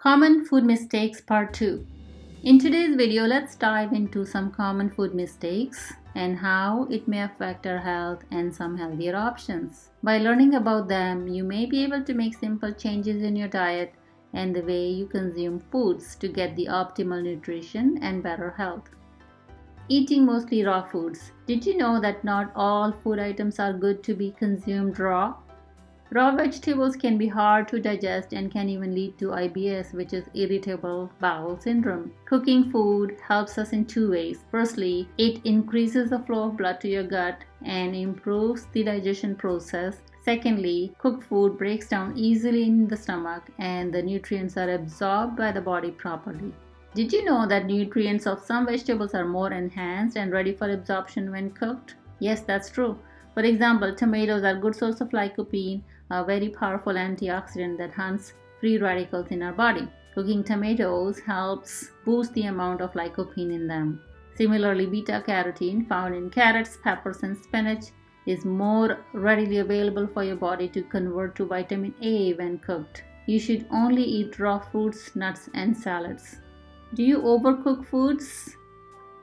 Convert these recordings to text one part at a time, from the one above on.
Common food mistakes part 2. In today's video, let's dive into some common food mistakes and how it may affect our health and some healthier options. By learning about them, you may be able to make simple changes in your diet and the way you consume foods to get the optimal nutrition and better health. Eating mostly raw foods. Did you know that not all food items are good to be consumed raw? Raw vegetables can be hard to digest and can even lead to IBS, which is irritable bowel syndrome. Cooking food helps us in two ways. Firstly, it increases the flow of blood to your gut and improves the digestion process. Secondly, cooked food breaks down easily in the stomach and the nutrients are absorbed by the body properly. Did you know that nutrients of some vegetables are more enhanced and ready for absorption when cooked? Yes, that's true. For example, tomatoes are a good source of lycopene, a very powerful antioxidant that hunts free radicals in our body. Cooking tomatoes helps boost the amount of lycopene in them. Similarly, beta-carotene found in carrots, peppers, and spinach is more readily available for your body to convert to vitamin A when cooked. You should only eat raw fruits, nuts, and salads. Do you overcook foods?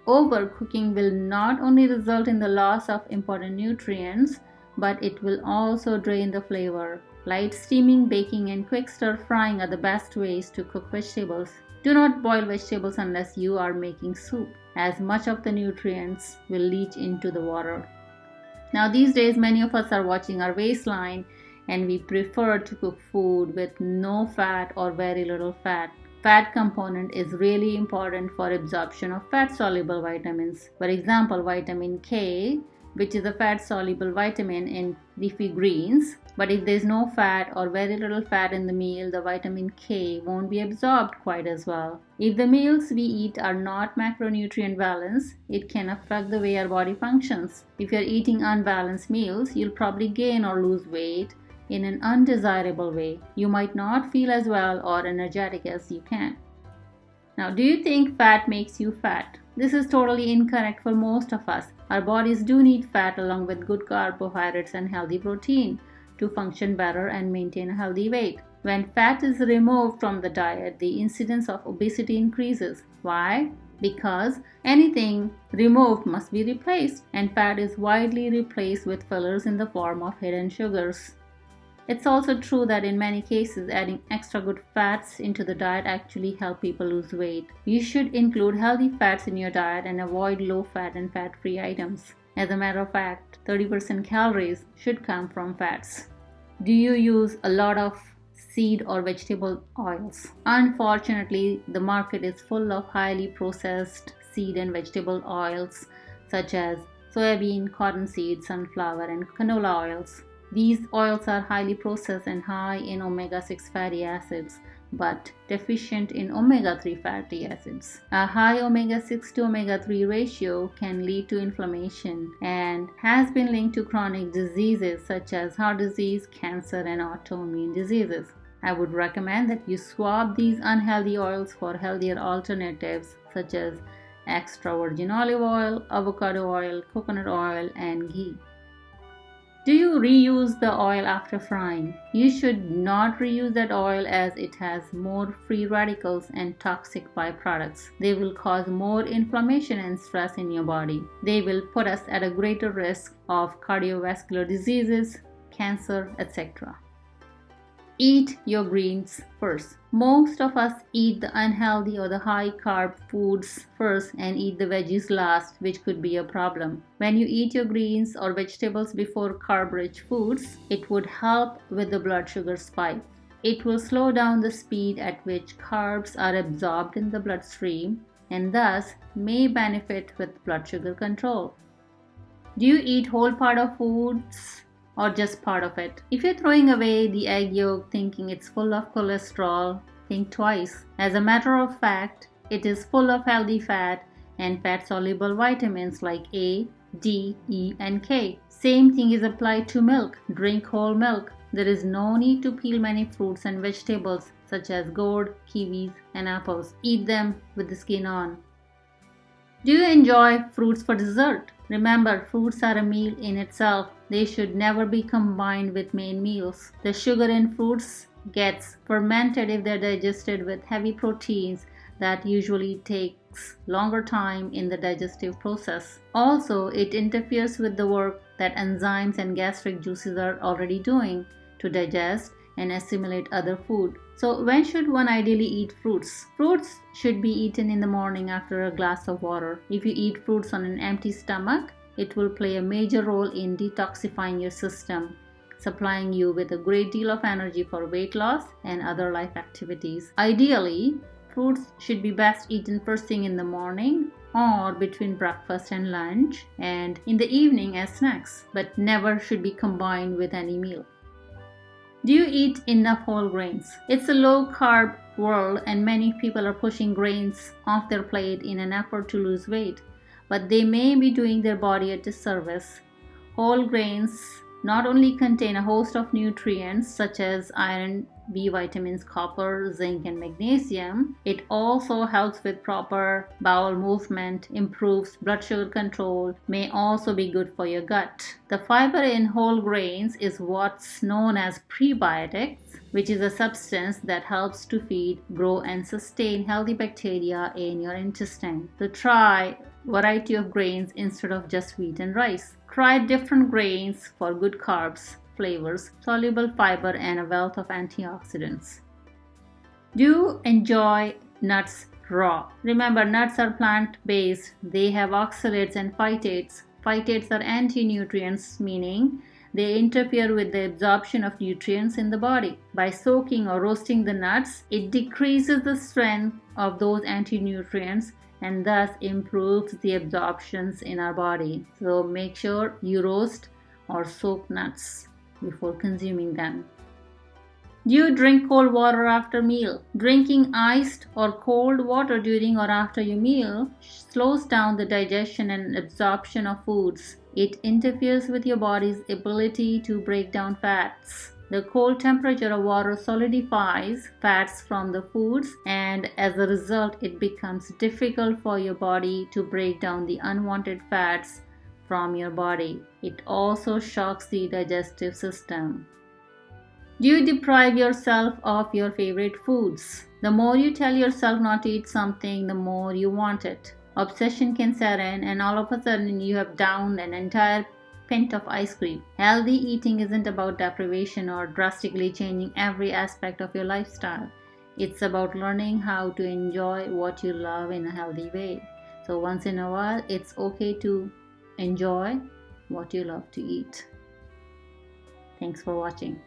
Overcooking will not only result in the loss of important nutrients, but it will also drain the flavor. Light steaming, baking, and quick stir frying are the best ways to cook vegetables. Do not boil vegetables unless you are making soup, as much of the nutrients will leach into the water. Now these days, many of us are watching our waistline and we prefer to cook food with no fat or very little fat. Fat component is really important for absorption of fat-soluble vitamins. For example, vitamin K, which is a fat-soluble vitamin in leafy greens. But if there's no fat or very little fat in the meal, the vitamin K won't be absorbed quite as well. If the meals we eat are not macronutrient balanced, it can affect the way our body functions. If you're eating unbalanced meals, you'll probably gain or lose weight in an undesirable way. You might not feel as well or energetic as you can. Now, do you think fat makes you fat? This is totally incorrect for most of us. Our bodies do need fat along with good carbohydrates and healthy protein to function better and maintain a healthy weight. When fat is removed from the diet, the incidence of obesity increases. Why? Because anything removed must be replaced, and fat is widely replaced with fillers in the form of hidden sugars. It's also true that in many cases, adding extra good fats into the diet actually help people lose weight. You should include healthy fats in your diet and avoid low-fat and fat-free items. As a matter of fact, 30% calories should come from fats. Do you use a lot of seed or vegetable oils? Unfortunately, the market is full of highly processed seed and vegetable oils such as soybean, cottonseed, sunflower, and canola oils. These oils are highly processed and high in omega-6 fatty acids, but deficient in omega-3 fatty acids. A high omega-6 to omega-3 ratio can lead to inflammation and has been linked to chronic diseases such as heart disease, cancer, and autoimmune diseases. I would recommend that you swap these unhealthy oils for healthier alternatives such as extra virgin olive oil, avocado oil, coconut oil, and ghee. Do you reuse the oil after frying? You should not reuse that oil as it has more free radicals and toxic byproducts. They will cause more inflammation and stress in your body. They will put us at a greater risk of cardiovascular diseases, cancer, etc. Eat your greens first. Most of us eat the unhealthy or the high carb foods first and eat the veggies last, which could be a problem. When you eat your greens or vegetables before carb-rich foods, it would help with the blood sugar spike. It will slow down the speed at which carbs are absorbed in the bloodstream and thus may benefit with blood sugar control. Do you eat whole part of foods or just part of it? If you're throwing away the egg yolk thinking it's full of cholesterol, think twice. As a matter of fact, it is full of healthy fat and fat-soluble vitamins like A, D, E, and K. Same thing is applied to milk. Drink whole milk. There is no need to peel many fruits and vegetables such as gourd, kiwis, and apples. Eat them with the skin on. Do you enjoy fruits for dessert? Remember, fruits are a meal in itself. They should never be combined with main meals. The sugar in fruits gets fermented if they're digested with heavy proteins that usually takes longer time in the digestive process. Also, it interferes with the work that enzymes and gastric juices are already doing to digest and assimilate other food. So when should one ideally eat fruits? Fruits should be eaten in the morning after a glass of water. If you eat fruits on an empty stomach, it will play a major role in detoxifying your system, supplying you with a great deal of energy for weight loss and other life activities. Ideally, fruits should be best eaten first thing in the morning or between breakfast and lunch and in the evening as snacks, but never should be combined with any meal. Do you eat enough whole grains? It's a low-carb world and many people are pushing grains off their plate in an effort to lose weight, but they may be doing their body a disservice. Whole grains not only contain a host of nutrients such as iron, B vitamins, copper, zinc, and magnesium, it also helps with proper bowel movement, improves blood sugar control, may also be good for your gut. The fiber in whole grains is what's known as prebiotics, which is a substance that helps to feed, grow, and sustain healthy bacteria in your intestine. So try variety of grains instead of just wheat and rice. Try different grains for good carbs, flavors, soluble fiber, and a wealth of antioxidants. Do you enjoy nuts raw? Remember, nuts are plant-based. They have oxalates and phytates. Phytates are anti-nutrients, meaning they interfere with the absorption of nutrients in the body. By soaking or roasting the nuts, it decreases the strength of those anti-nutrients and thus improves the absorptions in our body. So make sure you roast or soak nuts before consuming them. Do you drink cold water after meal? Drinking iced or cold water during or after your meal slows down the digestion and absorption of foods. It interferes with your body's ability to break down fats. The cold temperature of water solidifies fats from the foods, and as a result, it becomes difficult for your body to break down the unwanted fats from your body. It also shocks the digestive system. Do you deprive yourself of your favorite foods? The more you tell yourself not to eat something, the more you want it. Obsession can set in, and all of a sudden you have downed an entire pint of ice cream. Healthy eating isn't about deprivation or drastically changing every aspect of your lifestyle. It's about learning how to enjoy what you love in a healthy way. So once in a while, it's okay to enjoy what you love to eat. Thanks for watching.